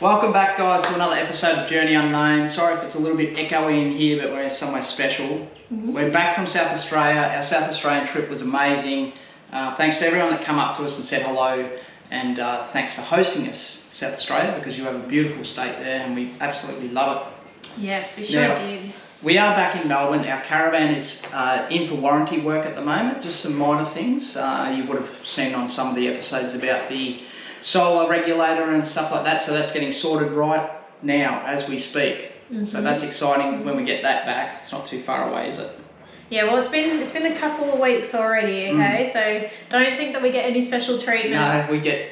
Welcome back, guys, to another episode of Journey Unknown. Sorry if it's a little bit echoey in here, but we're somewhere special. We're back from South Australia. Our South Australian trip was amazing. Thanks to everyone that come up to us and said hello, and thanks for hosting us, South Australia, because you have a beautiful state there and we absolutely love it. Yes, we sure did. We are back in Melbourne. Our caravan is in for warranty work at the moment, just some minor things. You would have seen on some of the episodes about the solar regulator and stuff like that, so that's getting sorted right now as we speak. So that's exciting when we get that back. It's not too far away, is it? Yeah, well, it's been a couple of weeks already, okay? So don't think that we get any special treatment. No,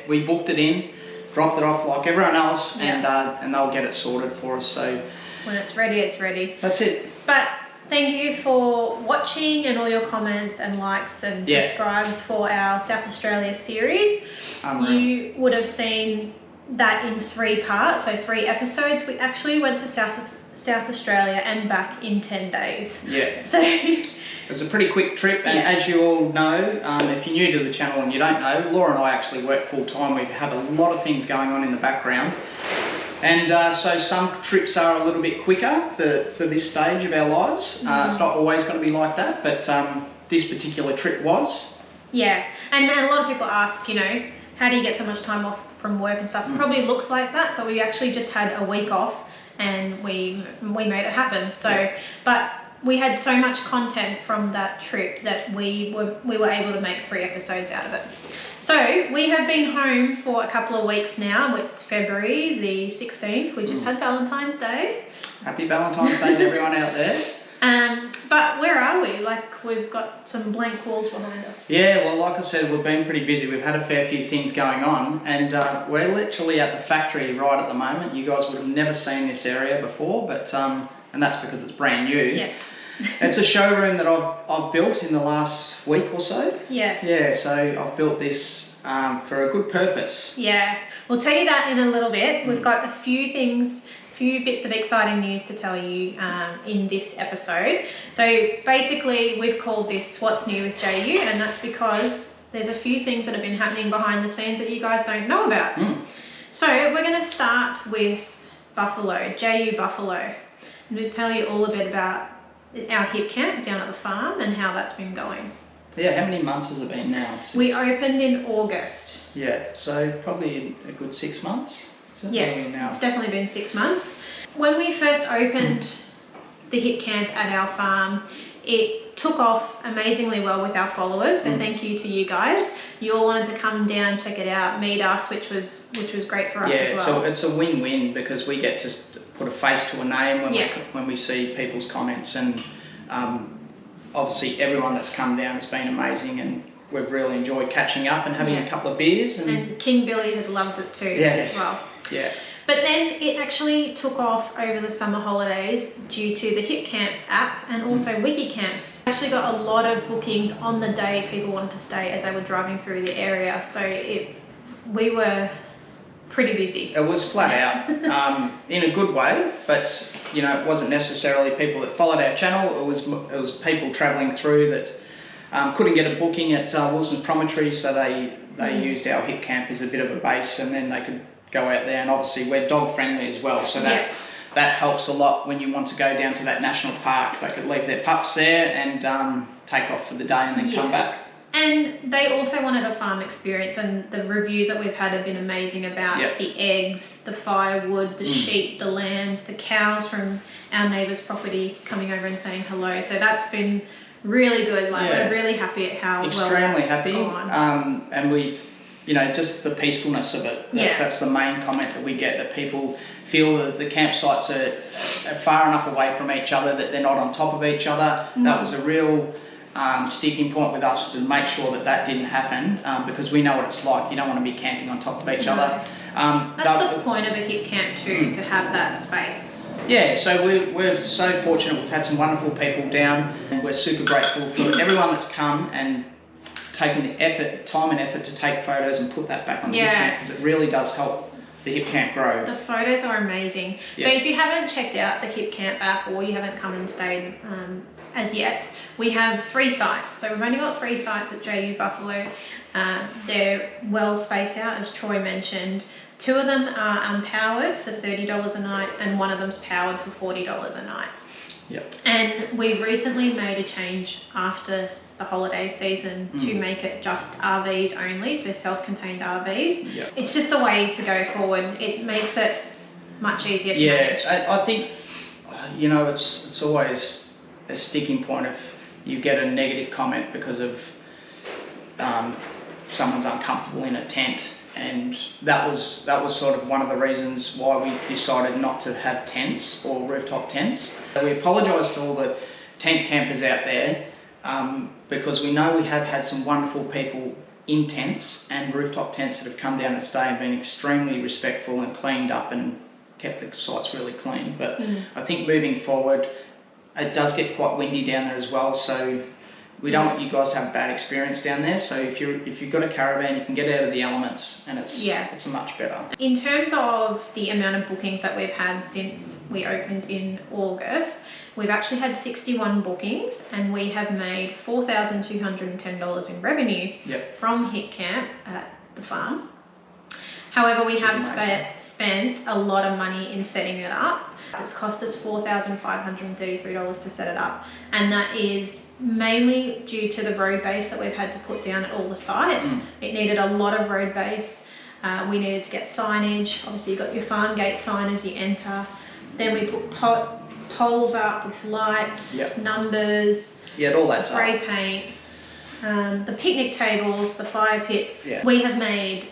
we booked it in, dropped it off like everyone else, and they'll get it sorted for us. So when it's ready, it's ready. That's it. But thank you for watching and all your comments and likes and subscribes for our South Australia series. You would have seen that in 3 parts, so 3 episodes. We actually went to South Australia and back in 10 days. Yeah. So it was a pretty quick trip, and as you all know, if you're new to the channel and you don't know, Laura and I actually work full time. We have a lot of things going on in the background. And so some trips are a little bit quicker for this stage of our lives. It's not always going to be like that, but this particular trip was. Yeah, and a lot of people ask, you know, how do you get so much time off from work and stuff? It probably looks like that, but we actually just had a week off and we made it happen. So, but we had so much content from that trip that we were able to make 3 episodes out of it. So we have been home for a couple of weeks now. It's February the 16th. We just had Valentine's Day. Happy Valentine's Day to everyone out there. But where are we? Like, we've got some blank walls behind us. Yeah, well, like I said, we've been pretty busy. We've had a fair few things going on, and we're literally at the factory right at the moment. You guys would have never seen this area before, but and that's because it's brand new. Yes. It's a showroom that I've built in the last week or so. Yes. Yeah, so I've built this for a good purpose. Yeah, we'll tell you that in a little bit. We've got a few bits of exciting news to tell you in this episode. So basically we've called this What's New with JU, and that's because there's a few things that have been happening behind the scenes that you guys don't know about. So we're going to start with Buffalo, JU Buffalo. I'm going to tell you all a bit about our hip camp down at the farm and how that's been going. Yeah, how many months has it been now? We opened in August. Yeah, so probably a good 6 months. Yeah, it's definitely been 6 months. When we first opened the hip camp at our farm, it took off amazingly well with our followers, so thank you to you guys. You all wanted to come down, check it out, meet us, which was great for us as well. So it's a win-win because we get to put a face to a name when we see people's comments, and obviously everyone that's come down has been amazing, and we've really enjoyed catching up and having a couple of beers. And King Billy has loved it too as well. Yeah. But then it actually took off over the summer holidays due to the Hip Camp app and also Wiki Camps. Actually got a lot of bookings on the day people wanted to stay as they were driving through the area. So we were pretty busy. It was flat out, in a good way, but you know, it wasn't necessarily people that followed our channel. It was people travelling through that couldn't get a booking at Wilson's Promontory, so they used our hip camp as a bit of a base, and then they could go out there. And obviously we're dog friendly as well, so that helps a lot when you want to go down to that national park. They could leave their pups there and take off for the day and then come back. And they also wanted a farm experience, and the reviews that we've had have been amazing about the eggs, the firewood, the sheep, the lambs, the cows from our neighbour's property coming over and saying hello. So that's been really good. Like, we're really happy at how extremely happy. And we've, you know, just the peacefulness of it. That's the main comment that we get, that people feel that the campsites are far enough away from each other that they're not on top of each other. That was a real sticking point with us, to make sure that didn't happen, because we know what it's like. You don't want to be camping on top of each other. That's the point of a hip camp too, to have that space. Yeah, so we're so fortunate. We've had some wonderful people down, and we're super grateful for everyone that's come and taken the time and effort to take photos and put that back on the hip camp, because it really does help the hip camp grow. The photos are amazing. So if you haven't checked out the hip camp app, or you haven't come and stayed as yet, we have 3 sites. So we've only got 3 sites at JU Buffalo. They're well spaced out, as Troy mentioned. 2 of them are unpowered for $30 a night, and 1 of them's powered for $40 a night. Yep. And we've recently made a change after the holiday season to make it just RVs only, so self-contained RVs. Yep. It's just the way to go forward. It makes it much easier to manage. I think, you know, it's always a sticking point if you get a negative comment because of someone's uncomfortable in a tent, and that was sort of one of the reasons why we decided not to have tents or rooftop tents. We apologise to all the tent campers out there, because we know we have had some wonderful people in tents and rooftop tents that have come down and stayed and been extremely respectful and cleaned up and kept the sites really clean. But I think moving forward, it does get quite windy down there as well, so we don't want you guys to have a bad experience down there. So if you've got a caravan, you can get out of the elements, and it's much better. In terms of the amount of bookings that we've had since we opened in August, we've actually had 61 bookings, and we have made $4,210 in revenue from Hit Camp at the farm. However, we have spent a lot of money in setting it up. It's cost us $4,533 to set it up, and that is mainly due to the road base that we've had to put down at all the sites. It needed a lot of road base. We needed to get signage. Obviously, you've got your farm gate sign as you enter. Then we put poles up with lights, numbers, all that spray stuff. paint, the picnic tables, the fire pits. We have made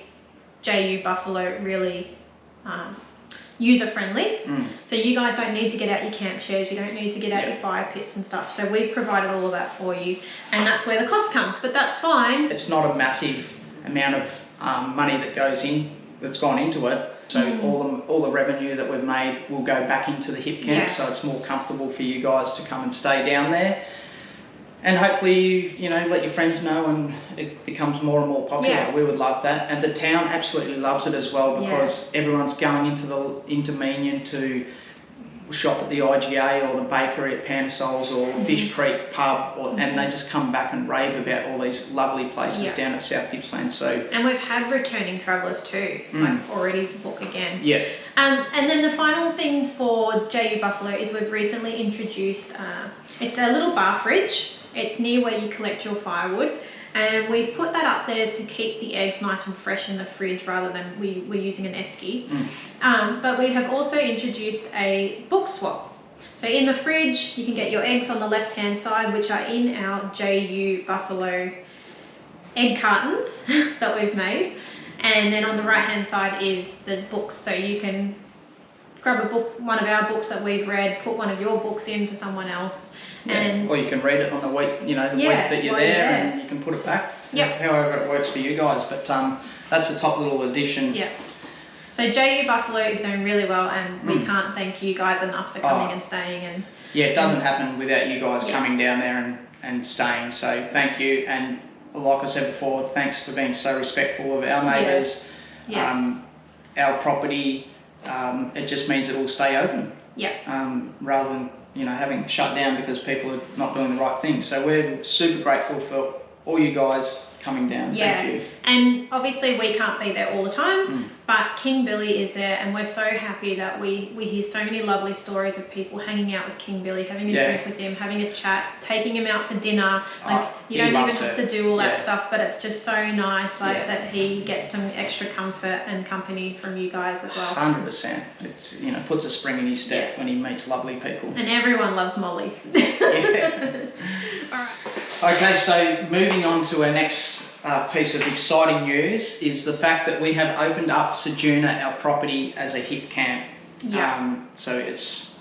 JU Buffalo really user-friendly. So you guys don't need to get out your camp chairs, you don't need to get out your fire pits and stuff. So we've provided all of that for you, and that's where the cost comes, but that's fine. It's not a massive amount of money that's gone into it. So all the revenue that we've made will go back into the Hip Camp, so it's more comfortable for you guys to come and stay down there. And hopefully, you know, let your friends know and it becomes more and more popular. We would love that. And the town absolutely loves it as well, because everyone's going into Meenian to shop at the IGA or the bakery at Pandasols or Fish Creek pub, and they just come back and rave about all these lovely places down at South Gippsland. And we've had returning travellers too, like already book again. And then the final thing for JU Buffalo is we've recently introduced, it's a little bar fridge. It's near where you collect your firewood, and we've put that up there to keep the eggs nice and fresh in the fridge rather than we're using an esky. But we have also introduced a book swap. So in the fridge, you can get your eggs on the left-hand side, which are in our JU Buffalo egg cartons that we've made. And then on the right-hand side is the books. So you can grab a book, one of our books that we've read, put one of your books in for someone else. Or you can read it on the week, you know, the week that you're there, and you can put it back. However it works for you guys. But that's a top little addition. So JU Buffalo is going really well, and we can't thank you guys enough for coming and staying. And it doesn't happen without you guys coming down there and staying. So thank you. And like I said before, thanks for being so respectful of our neighbours, our property. It just means it will stay open. Rather than, you know, having shut down because people are not doing the right thing. So we're super grateful for all you guys coming down. Thank you. And obviously we can't be there all the time, but King Billy is there, and we're so happy that we hear so many lovely stories of people hanging out with King Billy, having a drink with him, having a chat, taking him out for dinner. Like, you don't even have to do all that stuff, but it's just so nice that he gets some extra comfort and company from you guys as well. 100%. It's, you know, puts a spring in his step when he meets lovely people. And everyone loves Molly. All right. Okay, so moving on to our next piece of exciting news is the fact that we have opened up Ceduna, our property, as a Hip Camp. So it's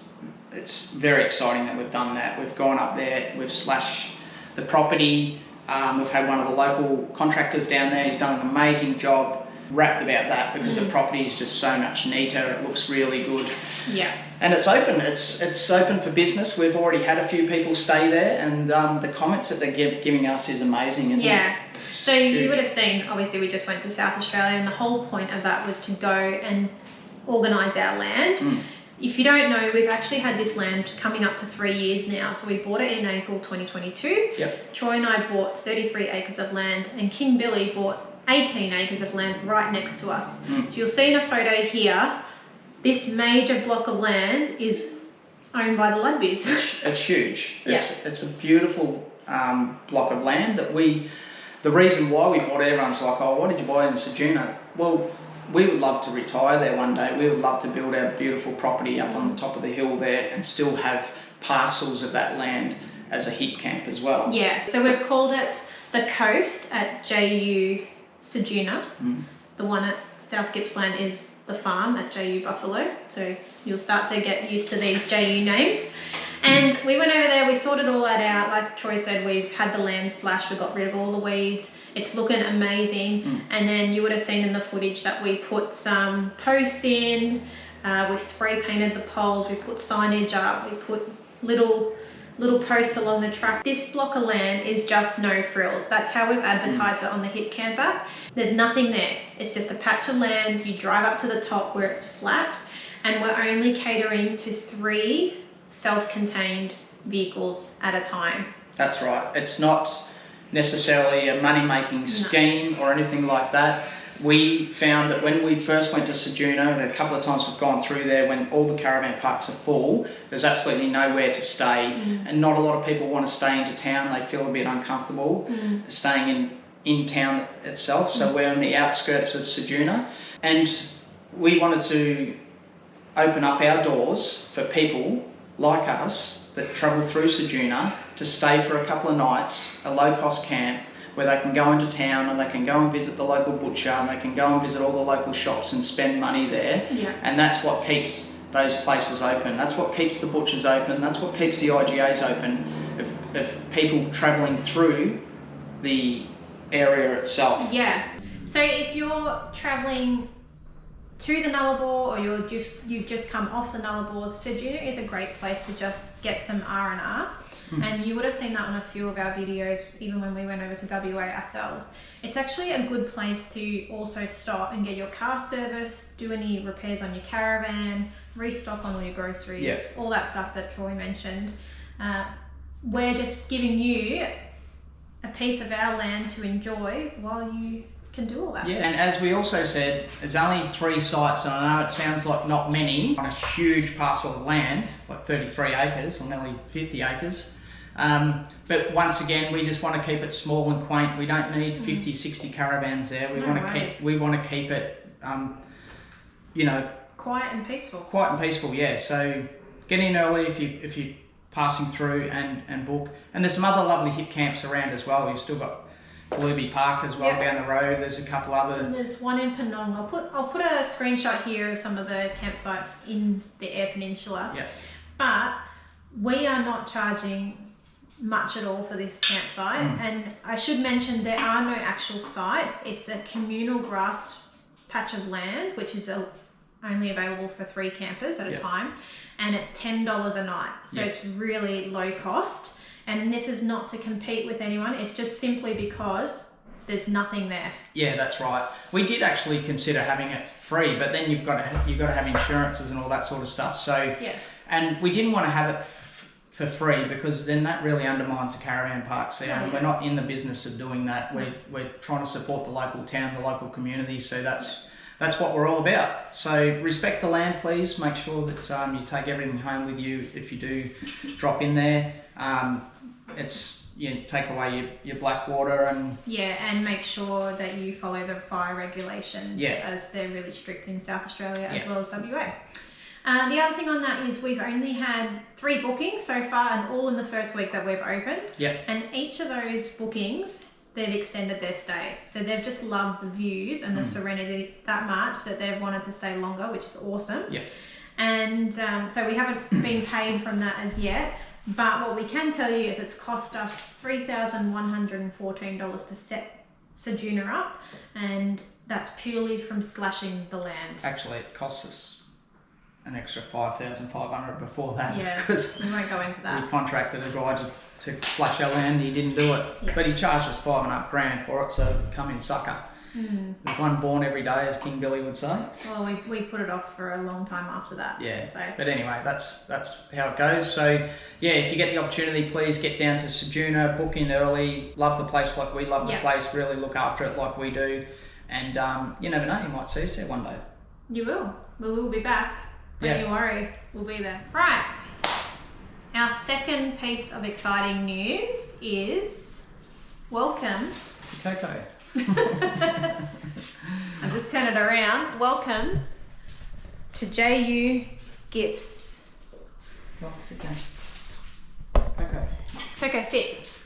very exciting that we've done that. We've gone up there, we've slashed the property. We've had one of the local contractors down there. He's done an amazing job. Wrapped about that because the property is just so much neater. It looks really good. And it's open. It's open for business. We've already had a few people stay there, and the comments that they're giving us is amazing, isn't it? So you would have seen, obviously we just went to South Australia, and the whole point of that was to go and organise our land. If you don't know, we've actually had this land coming up to 3 years now. So we bought it in April 2022. Troy and I bought 33 acres of land, and King Billy bought 18 acres of land right next to us. So you'll see in a photo here, this major block of land is owned by the Ludbys. It's huge. Yeah. It's a beautiful block of land that the reason why we bought it, everyone's like, oh, why did you buy it in Ceduna? Well, we would love to retire there one day. We would love to build our beautiful property up on the top of the hill there and still have parcels of that land as a hip camp as well. Yeah, so we've called it the Coast at JU Ceduna. The one at South Gippsland is the farm at JU Buffalo. So you'll start to get used to these JU names. And we went over there, we sorted all that out. Like Troy said, we've had the land slashed, we got rid of all the weeds. It's looking amazing. And then you would have seen in the footage that we put some posts in, we spray painted the poles, we put signage up, we put little posts along the track. This block of land is just no frills. That's how we've advertised it on the Hip Camp app. There's nothing there. It's just a patch of land. You drive up to the top where it's flat, and we're only catering to 3 self-contained vehicles at a time. That's right. It's not necessarily a money-making scheme or anything like that. We found that when we first went to Ceduna, and a couple of times we've gone through there, when all the caravan parks are full, there's absolutely nowhere to stay, and not a lot of people want to stay into town. They feel a bit uncomfortable staying in town itself. So we're on the outskirts of Ceduna, and we wanted to open up our doors for people like us that travel through Ceduna to stay for a couple of nights, a low-cost camp, where they can go into town and they can go and visit the local butcher and they can go and visit all the local shops and spend money there. And that's what keeps those places open. That's what keeps the butchers open. That's what keeps the IGAs open, of people travelling through the area itself. Yeah. So if you're travelling to the Nullarbor, or you've just come off the Nullarbor, Ceduna is a great place to just get some R&R. And you would have seen that on a few of our videos, even when we went over to WA ourselves. It's actually a good place to also stop and get your car serviced, do any repairs on your caravan, restock on all your groceries, all that stuff that Troy mentioned. We're just giving you a piece of our land to enjoy while you can do all that. Yeah, and as we also said, there's only 3 sites, and I know it sounds like not many, on a huge parcel of land, like 33 acres or nearly 50 acres. But once again, we just want to keep it small and quaint. We don't need 50, 60 caravans there. We want to keep it, you know, quiet and peaceful. Quiet and peaceful, yeah. So get in early if you're passing through and book. And there's some other lovely hip camps around as well. You've still got Blueby Park as well down the road. There's a couple other. And there's one in Penong. I'll put a screenshot here of some of the campsites in the Eyre Peninsula. Yeah. But we are not charging much at all for this campsite, and I should mention there are no actual sites. It's a communal grass patch of land which is only available for 3 campers at a time, and it's $10 a night, so it's really low cost. And this is not to compete with anyone, it's just simply because there's nothing there. Yeah, that's right. We did actually consider having it free, but then you've got to have insurances and all that sort of stuff. So and we didn't want to have it for free, because then that really undermines the caravan parks there. And we're not in the business of doing that. We're trying to support the local town, the local community. So that's what we're all about. So respect the land, please. Make sure that you take everything home with you if you do drop in there. Take away your black water and and make sure that you follow the fire regulations as they're really strict in South Australia as well as WA. The other thing on that is we've only had 3 bookings so far, and all in the first week that we've opened. And each of those bookings, they've extended their stay. So they've just loved the views and the serenity that much that they've wanted to stay longer, which is awesome. And so we haven't been paid from that as yet. But what we can tell you is it's cost us $3,114 to set Ceduna up, and that's purely from slashing the land. Actually, it costs us an extra $5,500 before that, because we won't go into that. We contracted a guy to slash our land. He didn't do it, but he charged us $5,500 for it, so come in sucker. There's one born every day, as King Billy would say. Well, we put it off for a long time after that. Yeah. So. But anyway, that's how it goes. So yeah, if you get the opportunity, please get down to Ceduna, book in early. Love the place like we love the place. Really look after it like we do. And you never know, you might see us there one day. You will. We will be back. Don't you worry. We'll be there. Right. Our second piece of exciting news is welcome. Coco. I'll just turn it around. Welcome to JU Gifts. Oh, sit down. Coco. Coco, sit.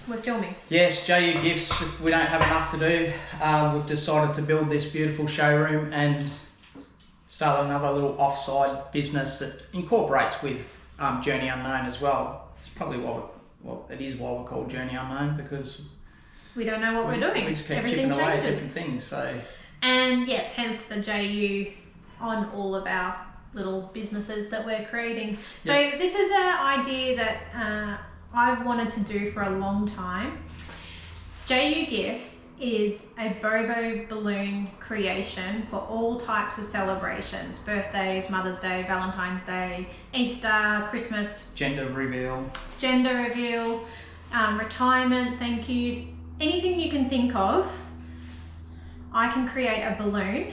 We're filming. Yes, JU Gifts. If we don't have enough to do, we've decided to build this beautiful showroom and start another little offside business that incorporates with Journey Unknown as well. It's probably why we're called Journey Unknown, because we don't know what we're doing. We just keep Everything chipping away at changes. different things. So. And yes, hence the JU on all of our little businesses that we're creating. So this is an idea that I've wanted to do for a long time. JU Gifts is a Bobo balloon creation for all types of celebrations: birthdays, Mother's Day, Valentine's Day, Easter, Christmas, Gender reveal, retirement, thank yous, anything you can think of. I can create a balloon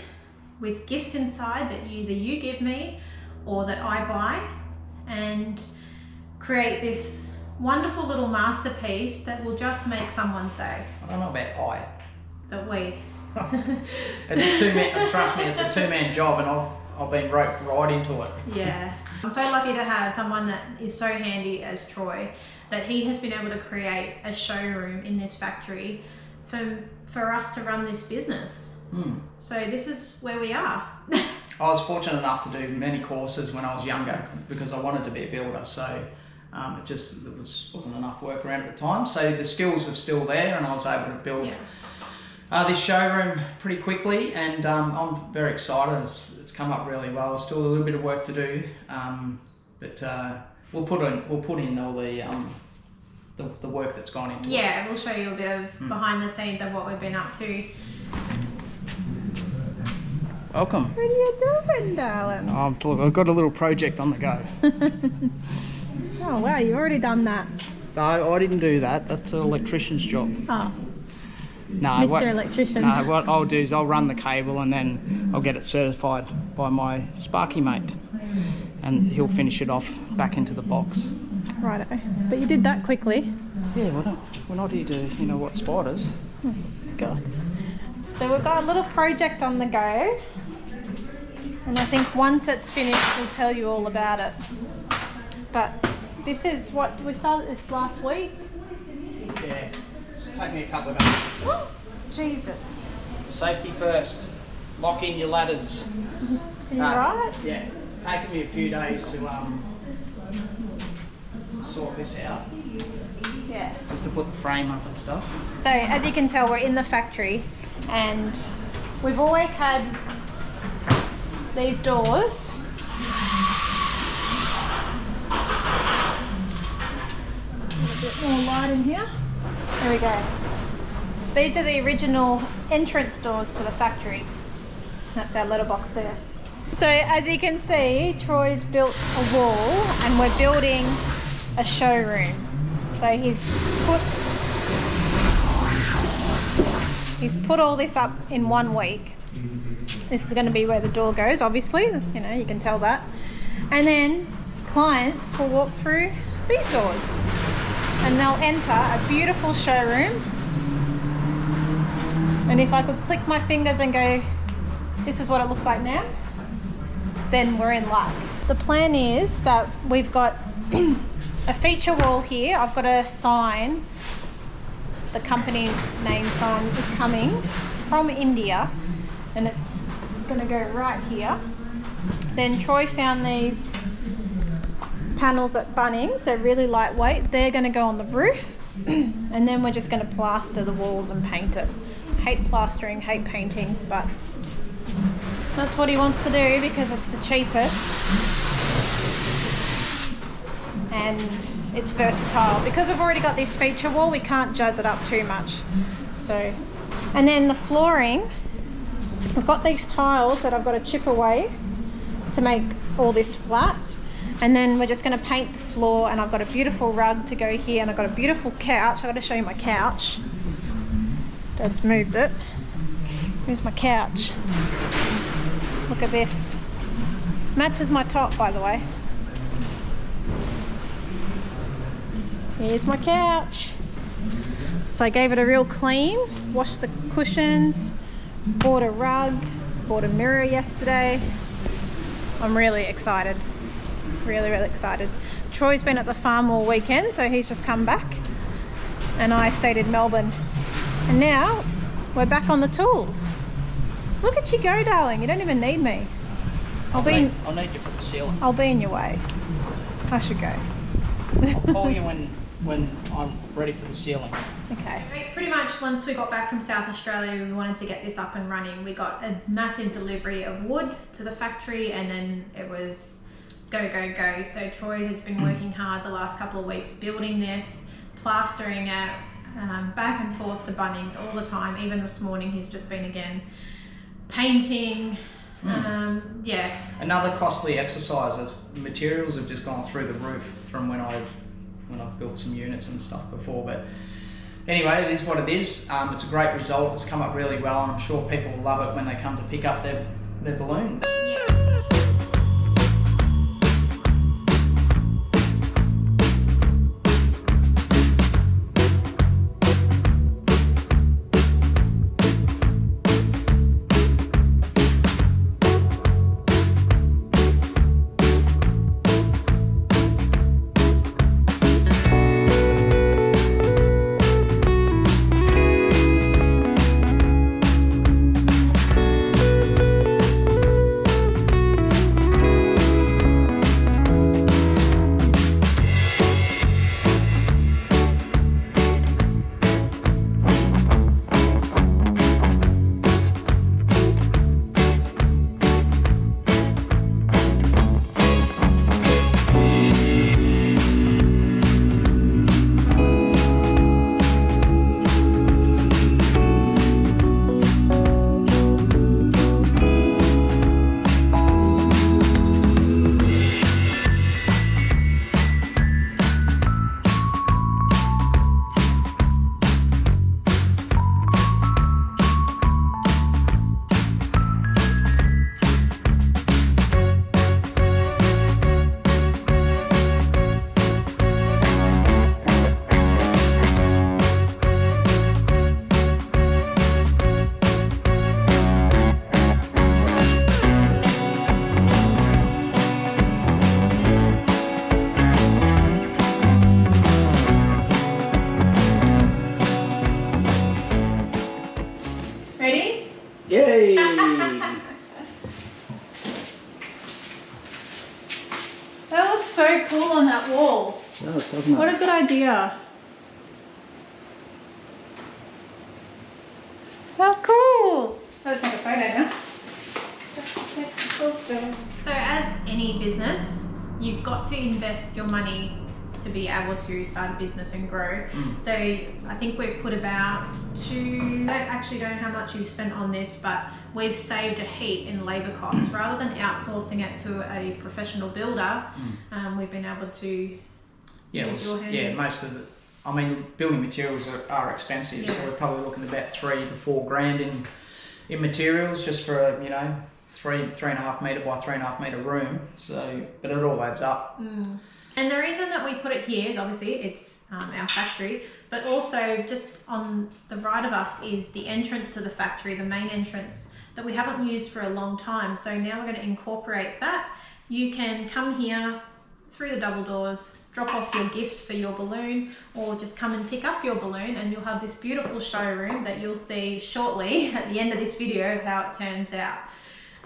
with gifts inside that either you give me or that I buy, and create this wonderful little masterpiece that will just make someone's day. I don't know about I. But we. It's a two-man. Trust me, it's a two-man job, and I've been roped right into it. Yeah, I'm so lucky to have someone that is so handy as Troy, that he has been able to create a showroom in this factory for us to run this business. So this is where we are. I was fortunate enough to do many courses when I was younger because I wanted to be a builder. So it wasn't enough work around at the time. So the skills are still there, and I was able to build this showroom pretty quickly, and I'm very excited. It's come up really well. Still a little bit of work to do, but we'll put in all the work that's gone into it. Yeah, we'll show you a bit of behind the scenes of what we've been up to. Welcome. What are you doing, darling? Look, I've got a little project on the go. Oh wow, you've already done that. No, I didn't do that. That's an electrician's job. Oh. No, Mr. Electrician. No, what I'll do is I'll run the cable and then I'll get it certified by my Sparky mate, and he'll finish it off back into the box. Righto. But you did that quickly. Yeah, we're not here to, what spiders. Oh, God. So we've got a little project on the go, and I think once it's finished we'll tell you all about it. But this is what we started this last week. Yeah, it's taken me a couple of days. Oh, Jesus. Safety first. Lock in your ladders. Are you right? Yeah, it's taken me a few days to sort this out. Yeah. Just to put the frame up and stuff. So as you can tell, we're in the factory, and we've always had these doors. A bit more light in here. There we go. These are the original entrance doors to the factory. That's our letterbox there. So as you can see, Troy's built a wall and we're building a showroom. So he's put all this up in 1 week. This is going to be where the door goes, obviously, you can tell that. And then clients will walk through these doors and they'll enter a beautiful showroom. And if I could click my fingers and go, this is what it looks like now, then we're in luck. The plan is that we've got a feature wall here. I've got a sign, the company name sign is coming from India, and it's going to go right here. Then Troy found these panels at Bunnings. They're really lightweight. They're going to go on the roof, and then we're just going to plaster the walls and paint it. Hate plastering, hate painting, but that's what he wants to do because it's the cheapest and it's versatile. Because we've already got this feature wall, we can't jazz it up too much. So And then the flooring, I've got these tiles that I've got to chip away to make all this flat. And then we're just going to paint the floor, and I've got a beautiful rug to go here, and I've got a beautiful couch. I've got to show you my couch. Dad's moved it. Here's my couch. Look at this. Matches my top, by the way. Here's my couch. So I gave it a real clean, washed the cushions, bought a rug, bought a mirror yesterday. I'm really excited. Really excited. Troy's been at the farm all weekend, so he's just come back, and I stayed in Melbourne, and now we're back on the tools. Look at you go, darling. You don't even need me. I'll need you for the ceiling. I'll be in your way. I should go. I'll call you when I'm ready for the ceiling. Okay. Pretty much once we got back from South Australia, we wanted to get this up and running. We got a massive delivery of wood to the factory, and then it was go. So Troy has been working hard the last couple of weeks building this, plastering it, back and forth to Bunnings all the time. Even this morning he's just been again painting. Yeah. Another costly exercise. Of materials have just gone through the roof from when I've built some units and stuff before. But anyway, it is what it is. It's a great result. It's come up really well, and I'm sure people will love it when they come to pick up their balloons. Yeah. Yay! That looks so cool on that wall. It does, doesn't it? What a good idea. How cool! Let's take a photo now. So as any business, you've got to invest your money to be able to start a business and grow. So I think we've put about I actually don't know how much you've spent on this, but we've saved a heap in labour costs. Rather than outsourcing it to a professional builder, we've been able to use your hand. Most of the, I mean, building materials are expensive, so we're probably looking at about $3,000 to $4,000 in materials just for a, 3.5 metre by 3.5 metre room. So, but it all adds up. And the reason that we put it here is obviously it's our factory, but also just on the right of us is the entrance to the factory, the main entrance that we haven't used for a long time. So now we're going to incorporate that. You can come here through the double doors, drop off your gifts for your balloon, or just come and pick up your balloon, and you'll have this beautiful showroom that you'll see shortly at the end of this video of how it turns out.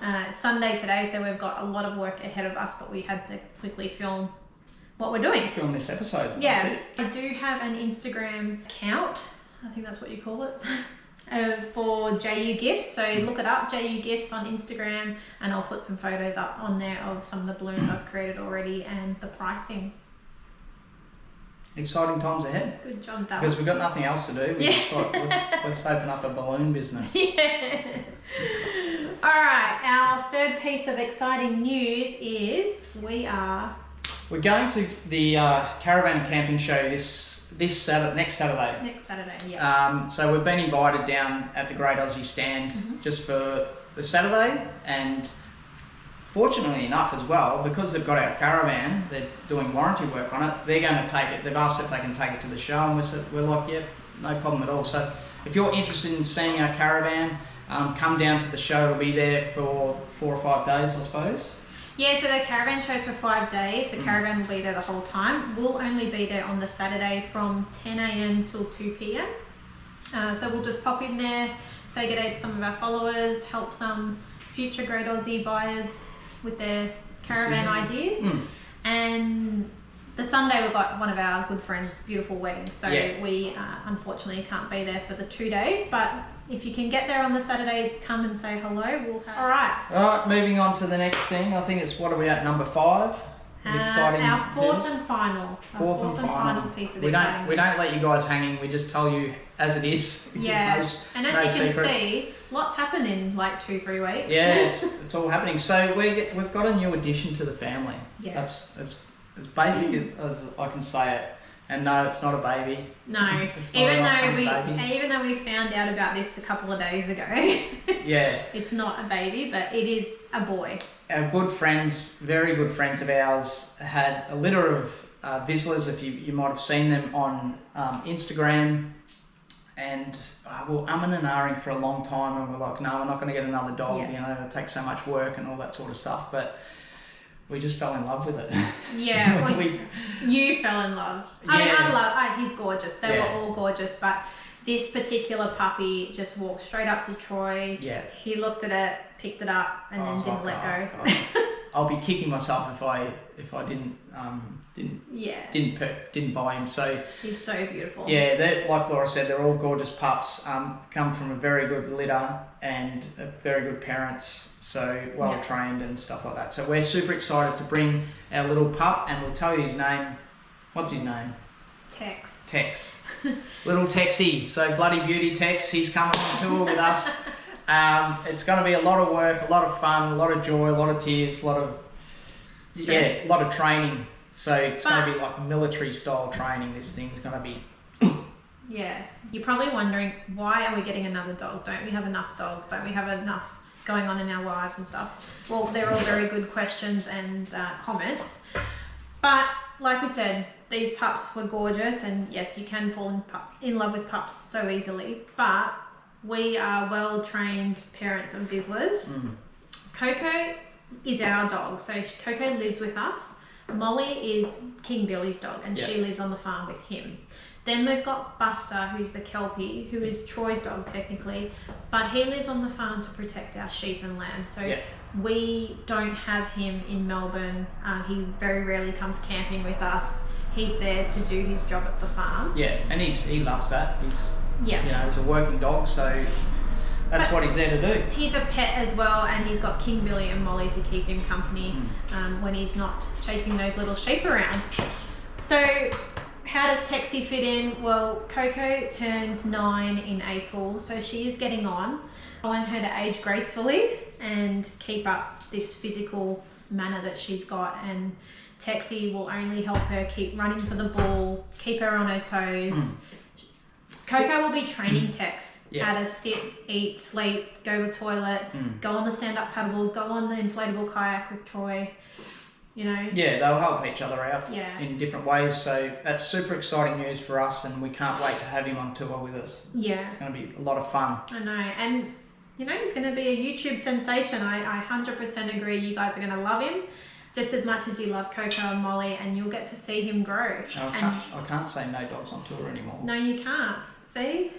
It's Sunday today, so we've got a lot of work ahead of us, but we had to quickly film what we're doing. Film this episode. Yeah, I do have an Instagram account, I think that's what you call it, for JU Gifts. So look it up, JU Gifts on Instagram, and I'll put some photos up on there of some of the balloons I've created already and the pricing. exciting times ahead. Good job, Dad. Because we've got nothing else to do. We just thought, let's open up a balloon business. Yeah. All right, our third piece of exciting news is we're going to the Caravan Camping Show next Saturday. Next Saturday, yeah. So we've been invited down at the Great Aussie Stand just for the Saturday, and fortunately enough as well, because they've got our caravan, they're doing warranty work on it, they're going to take it, they've asked if they can take it to the show, and we're like, yeah, no problem at all. So if you're interested in seeing our caravan, come down to the show. It'll be there for 4 or 5 days, I suppose. Yeah, so the caravan show's for 5 days. The caravan will be there the whole time. We'll only be there on the Saturday from 10 a.m. till 2 p.m. So we'll just pop in there, say good day to some of our followers, help some future Great Aussie buyers with their caravan ideas. And the Sunday we've got one of our good friends' beautiful weddings, so we unfortunately can't be there for the 2 days, but if you can get there on the Saturday, come and say hello. All right, moving on to the next thing. I think it's, what are we at, number 5? Exciting our fourth news. and final. Fourth and final piece of we exciting don't let you guys hanging. We just tell you as it is. Yeah, and as you secrets. can see, lots happen in like 2-3 weeks. Yeah, it's all happening. So we've got a new addition to the family. Yeah, That's as basic as I can say it. And no, it's not a baby. No, even though we found out about this a couple of days ago. Yeah, it's not a baby, but it is a boy. Our good friends, very good friends of ours, had a litter of Vizslas. If you might have seen them on Instagram, and we were umming and ahhing for a long time, and we're like, no, we're not going to get another dog. Yeah. You know, it takes so much work and all that sort of stuff. But we just fell in love with it. Yeah, you fell in love. I mean, he's gorgeous. They were all gorgeous, but this particular puppy just walked straight up to Troy. Yeah. He looked at it, picked it up, and then didn't let go. I'll be kicking myself if I didn't buy him. So he's so beautiful. Yeah, they're, like Laura said, they're all gorgeous pups. Come from a very good litter and very good parents. So well trained and stuff like that. So we're super excited to bring our little pup, and we'll tell you his name. What's his name? Tex. Little Texie. So bloody beauty Tex. He's coming on tour with us. It's going to be a lot of work, a lot of fun, a lot of joy, a lot of tears, a lot of stress. A lot of training. So it's going to be like military style training. This thing's going to be. Yeah, you're probably wondering, why are we getting another dog? Don't we have enough dogs? Don't we have enough going on in our lives and stuff? Well, they're all very good questions and comments. But like we said, these pups were gorgeous, and yes, you can fall in love with pups so easily, but we are well-trained parents of Vizslas. Coco is our dog, so Coco lives with us. Molly is King Billy's dog, and she lives on the farm with him. Then we've got Buster, who's the Kelpie, who is Troy's dog technically, but he lives on the farm to protect our sheep and lambs. So we don't have him in Melbourne. He very rarely comes camping with us. He's there to do his job at the farm. Yeah, and he loves that. He's a working dog, so that's what he's there to do. He's a pet as well, and he's got King Billy and Molly to keep him company when he's not chasing those little sheep around. So how does Texie fit in? Well, Coco turns 9 in April, so she is getting on. I want her to age gracefully and keep up this physical manner that she's got, and Texie will only help her keep running for the ball, keep her on her toes. Coco will be training Tex how to sit, eat, sleep, go to the toilet, go on the stand-up paddleboard, go on the inflatable kayak with Troy. Yeah, they'll help each other out in different ways. So that's super exciting news for us, and we can't wait to have him on tour with us. It's going to be a lot of fun. I know, and he's going to be a YouTube sensation. I 100% agree. You guys are going to love him just as much as you love Coco and Molly, and you'll get to see him grow. I can't say no dogs on tour anymore. No, you can't. See?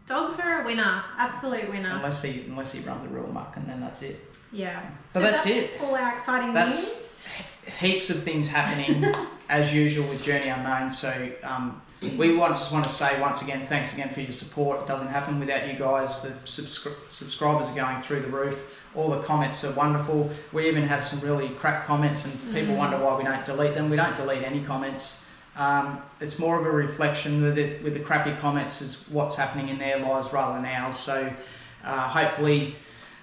Dogs are a winner, absolute winner. Unless he runs a real muck, and then that's it. Yeah. So that's it. All our exciting news. Heaps of things happening as usual with Journey Unknown. So we just want to say once again, thanks again for your support. It doesn't happen without you guys. The subscribers are going through the roof. All the comments are wonderful. We even have some really crap comments, and people wonder why we don't delete them. We don't delete any comments. It's more of a reflection with the crappy comments is what's happening in their lives rather than ours. So hopefully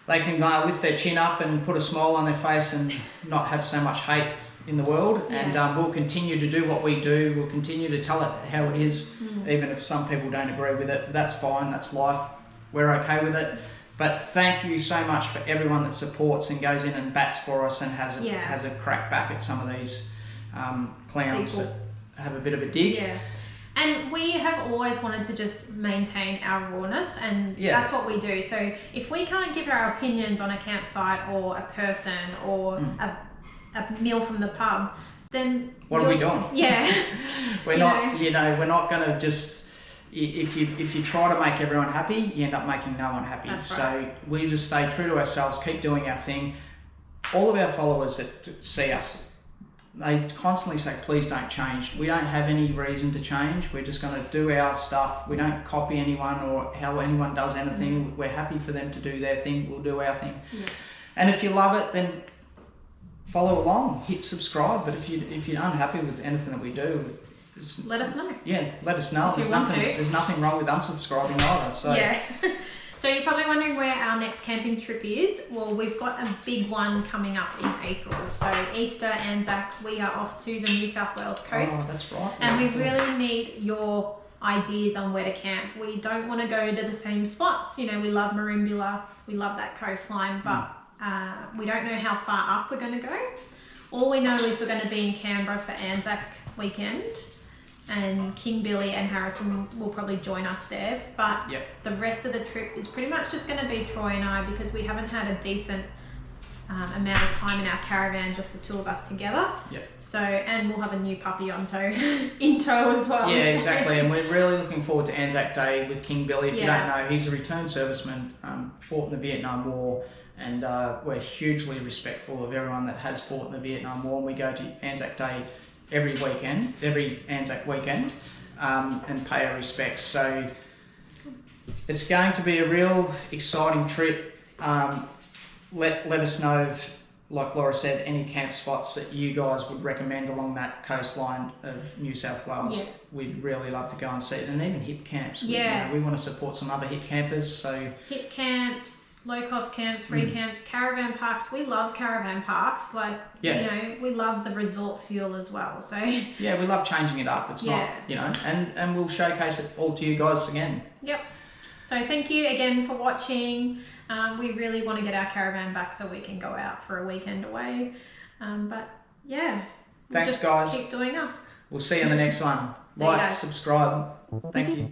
they can lift their chin up and put a smile on their face and not have so much hate in the world. Yeah. And we'll continue to do what we do. We'll continue to tell it how it is, even if some people don't agree with it. That's fine. That's life. We're okay with it. But thank you so much for everyone that supports and goes in and bats for us and has a crack back at some of these clowns People. that have a bit of a dig. Yeah. And we have always wanted to just maintain our rawness, and that's what we do. So if we can't give our opinions on a campsite or a person or a meal from the pub, then what are we doing? Yeah. We're not going to just, if you try to make everyone happy, you end up making no one happy. That's so right. we just stay true to ourselves, keep doing our thing. All of our followers that see us, they constantly say, please don't change. We don't have any reason to change. We're just going to do our stuff. We don't copy anyone or how anyone does anything. We're happy for them to do their thing. We'll do our thing. Yeah. And if you love it, then follow along, hit subscribe. But if you're unhappy with anything that we do, let us know. Yeah, let us know. There's nothing wrong with unsubscribing either. So yeah. So you're probably wondering where our next camping trip is. Well, we've got a big one coming up in April. So Easter, Anzac, we are off to the New South Wales coast. Oh, that's right. And we really need your ideas on where to camp. We don't want to go to the same spots. We love Merimbula, we love that coastline, but we don't know how far up we're going to go. All we know is we're going to be in Canberra for Anzac weekend. And King Billy and Harrison will probably join us there. But the rest of the trip is pretty much just going to be Troy and I, because we haven't had a decent amount of time in our caravan, just the two of us together. So, and we'll have a new puppy in tow as well. Yeah, exactly. And we're really looking forward to Anzac Day with King Billy. If you don't know, he's a returned serviceman, fought in the Vietnam War. And we're hugely respectful of everyone that has fought in the Vietnam War. And we go to Anzac Day every Anzac weekend, and pay our respects. So it's going to be a real exciting trip. Let us know if, like Laura said, any camp spots that you guys would recommend along that coastline of New South Wales. Yeah. We'd really love to go and see it, and even hip camps. We want to support some other hip campers. So hip camps, low-cost camps, free camps, caravan parks. We love caravan parks. We love the resort feel as well. So yeah, we love changing it up. It's not, and we'll showcase it all to you guys again. Yep. So thank you again for watching. We really want to get our caravan back so we can go out for a weekend away. But yeah, thanks guys. Keep doing us. We'll see you in the next one. Like, subscribe. Thank you.